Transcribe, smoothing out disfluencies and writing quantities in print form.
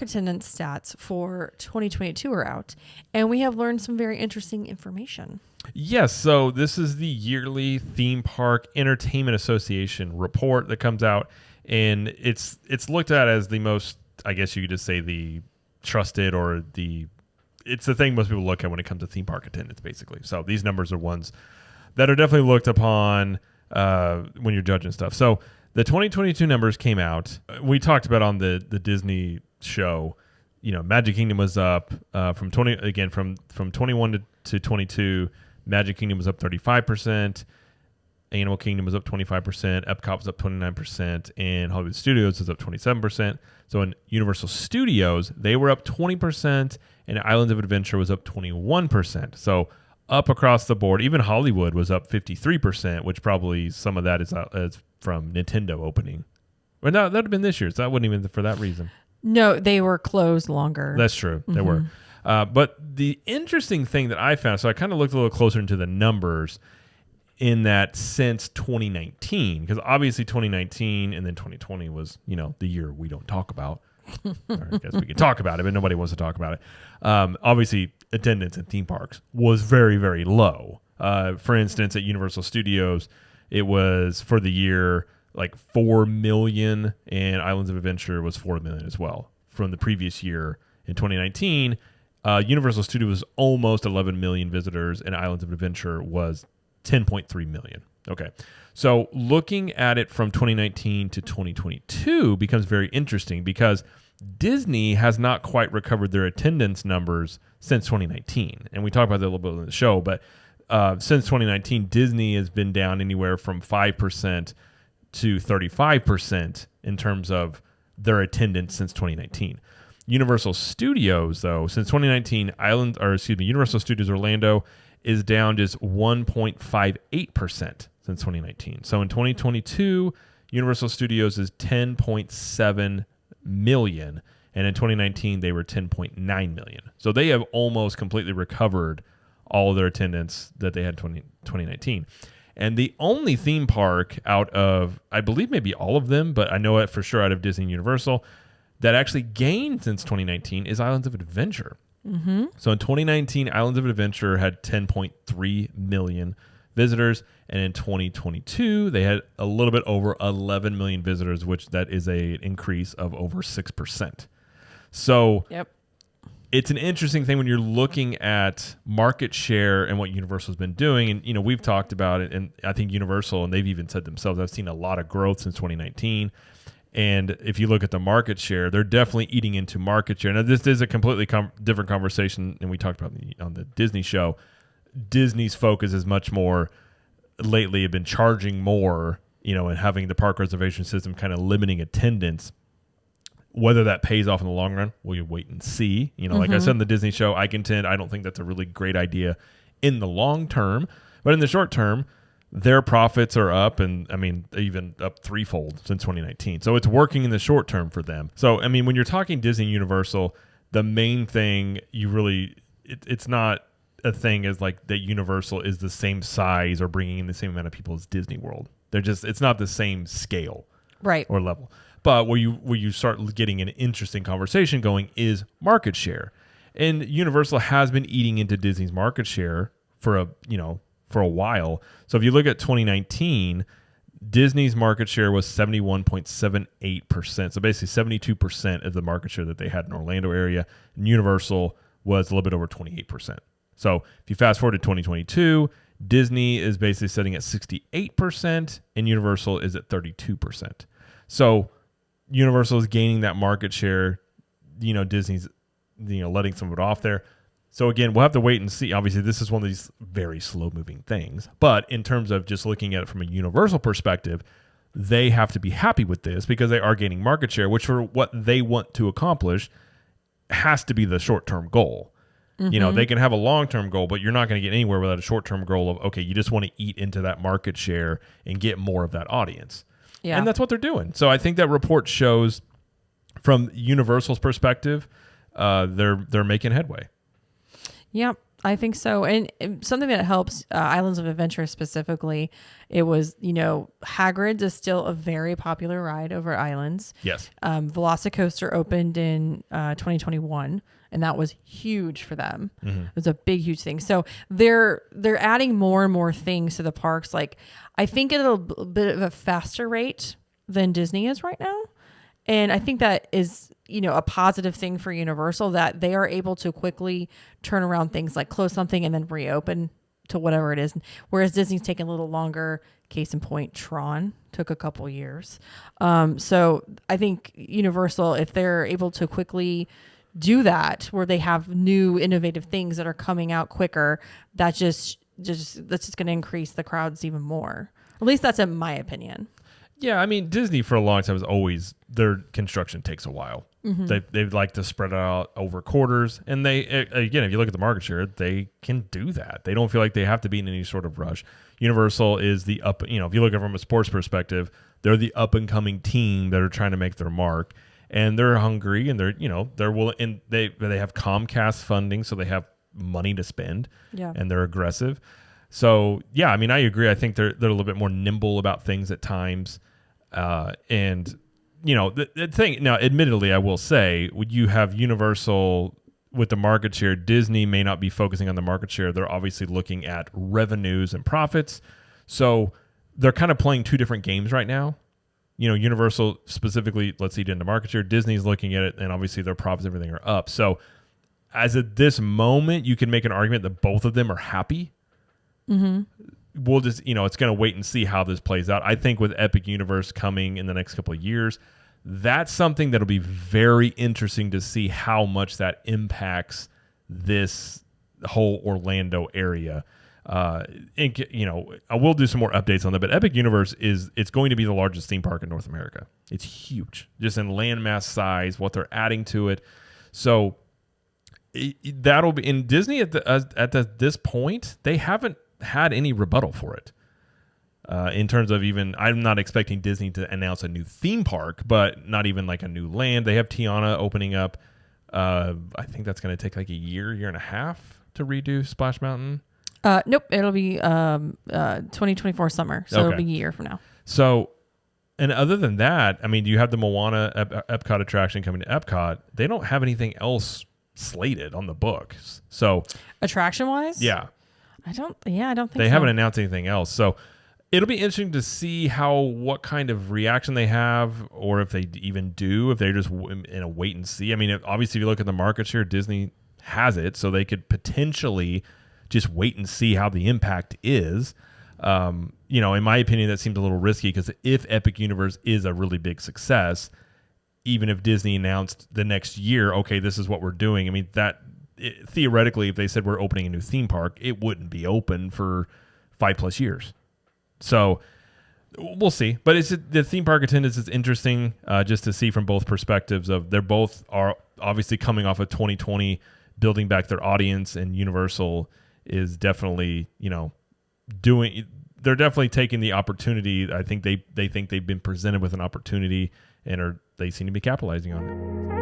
park attendance stats for 2022 are out, and we have learned some very interesting information. Yes, so this is the yearly Theme Park Entertainment Association report that comes out, and it's looked at as the most, I guess you could just say, the trusted, or it's the thing most people look at when it comes to theme park attendance, basically. So these numbers are ones that are definitely looked upon when you're judging stuff. So the 2022 numbers came out. We talked about on the Disney show. Magic Kingdom was up from 21 to 22. Magic Kingdom was up 35%. Animal Kingdom was up 25%. Epcot was up 29%, and Hollywood Studios was up 27%. So in Universal Studios, they were up 20%, and Islands of Adventure was up 21%. So up across the board. Even Hollywood was up 53%, which probably some of that is from Nintendo opening. Or no, that would have been this year, so that wouldn't even for that reason. No, they were closed longer. That's true. They were. But the interesting thing that I found, so I kind of looked a little closer into the numbers in that since 2019, because obviously 2019 and then 2020 was, the year we don't talk about. Or I guess we can talk about it, but nobody wants to talk about it. Obviously, attendance in theme parks was very, very low. For instance, at Universal Studios, it was for the year like 4 million, and Islands of Adventure was 4 million as well. From the previous year in 2019, Universal Studios was almost 11 million visitors, and Islands of Adventure was 10.3 million. Okay. So looking at it from 2019 to 2022 becomes very interesting because Disney has not quite recovered their attendance numbers since 2019. And we talked about that a little bit in the show, but since 2019, Disney has been down anywhere from 5% to 35% in terms of their attendance since 2019. Universal Studios, though, since 2019, Universal Studios Orlando is down just 1.58% since 2019. So in 2022, Universal Studios is 10.7 million, and in 2019 they were 10.9 million. So they have almost completely recovered all of their attendance that they had in 2019. And the only theme park out of, I believe maybe all of them, but I know it for sure out of Disney and Universal, that actually gained since 2019 is Islands of Adventure. Mm-hmm. So in 2019, Islands of Adventure had 10.3 million visitors, and in 2022, they had a little bit over 11 million visitors, which that is an increase of over 6%. So it's an interesting thing when you're looking at market share and what Universal has been doing. And, we've talked about it, and I think Universal, and they've even said themselves, I've seen a lot of growth since 2019. And if you look at the market share, they're definitely eating into market share. Now, this is a completely different conversation, and we talked about on the Disney show. Disney's focus is much more lately have been charging more, and having the park reservation system kind of limiting attendance. Whether that pays off in the long run, we'll wait and see. Like I said in the Disney show, I don't think that's a really great idea in the long term. But in the short term, their profits are up, and even up threefold since 2019. So it's working in the short term for them. So when you're talking Disney and Universal, the main thing it's not a thing as like that Universal is the same size or bringing in the same amount of people as Disney World. It's not the same scale, right, or level. But where you start getting an interesting conversation going is market share, and Universal has been eating into Disney's market share for a while. So if you look at 2019, Disney's market share was 71.78%. So basically 72% of the market share that they had in Orlando area. And Universal was a little bit over 28%. So if you fast forward to 2022, Disney is basically sitting at 68% and Universal is at 32%. So Universal is gaining that market share. Disney's letting some of it off there. So again, we'll have to wait and see. Obviously, this is one of these very slow-moving things. But in terms of just looking at it from a Universal perspective, they have to be happy with this because they are gaining market share, which for what they want to accomplish has to be the short-term goal. Mm-hmm. They can have a long-term goal, but you're not going to get anywhere without a short-term goal of, okay, you just want to eat into that market share and get more of that audience. Yeah. And that's what they're doing. So I think that report shows from Universal's perspective, they're making headway. Yep. I think so. And something that helps Islands of Adventure specifically, it was, Hagrid's is still a very popular ride over Islands. Yes. Velocicoaster opened in 2021, and that was huge for them. Mm-hmm. It was a big, huge thing. So they're adding more and more things to the parks. Like, I think at a bit of a faster rate than Disney is right now. And I think that is, a positive thing for Universal, that they are able to quickly turn around things, like close something and then reopen to whatever it is. Whereas Disney's taking a little longer. Case in point, Tron took a couple years. So I think Universal, if they're able to quickly do that, where they have new innovative things that are coming out quicker, that's just going to increase the crowds even more. At least that's in my opinion. Yeah, I mean, Disney for a long time was always, their construction takes a while. Mm-hmm. They like to spread it out over quarters. And they, again, if you look at the market share, they can do that. They don't feel like they have to be in any sort of rush. Universal is the if you look at it from a sports perspective, they're the up and coming team that are trying to make their mark. And they're hungry, and they're willing, and they have Comcast funding, so they have money to spend. Yeah. And they're aggressive. So yeah, I mean, I agree. I think they're a little bit more nimble about things at times. And the thing now, admittedly, I will say, when you have Universal with the market share, Disney may not be focusing on the market share. They're obviously looking at revenues and profits. So they're kind of playing two different games right now. Universal specifically, let's see, into market share. Disney's looking at it, and obviously their profits, everything are up. So as at this moment, you can make an argument that both of them are happy. Mm-hmm. We'll just, it's going to wait and see how this plays out. I think with Epic Universe coming in the next couple of years, that's something that'll be very interesting to see how much that impacts this whole Orlando area. I will do some more updates on that, but Epic Universe it's going to be the largest theme park in North America. It's huge, just in landmass size, what they're adding to it. So that'll be in Disney at this point. They haven't had any rebuttal for it. In terms of I'm not expecting Disney to announce a new theme park, but not even like a new land. They have Tiana opening up. I think that's going to take like a year and a half to redo Splash Mountain. Nope, it'll be 2024 summer, so It'll be a year from now. So, and other than that, I mean, you have the Moana Epcot attraction coming to Epcot. They don't have anything else slated on the books. So, attraction-wise? Yeah. I don't think they haven't announced anything else. So, it'll be interesting to see what kind of reaction they have, or if they even do, if they're just in a wait and see. I mean, obviously, if you look at the market share, Disney has it, so they could potentially just wait and see how the impact is. In my opinion, that seems a little risky, because if Epic Universe is a really big success, even if Disney announced the next year, okay, this is what we're doing. I mean, theoretically, if they said we're opening a new theme park, it wouldn't be open for 5+ years. So we'll see. But the theme park attendance is interesting, just to see from both perspectives of they're both are obviously coming off of 2020, building back their audience, and Universal is definitely, they're definitely taking the opportunity. I think they think they've been presented with an opportunity, and they seem to be capitalizing on it.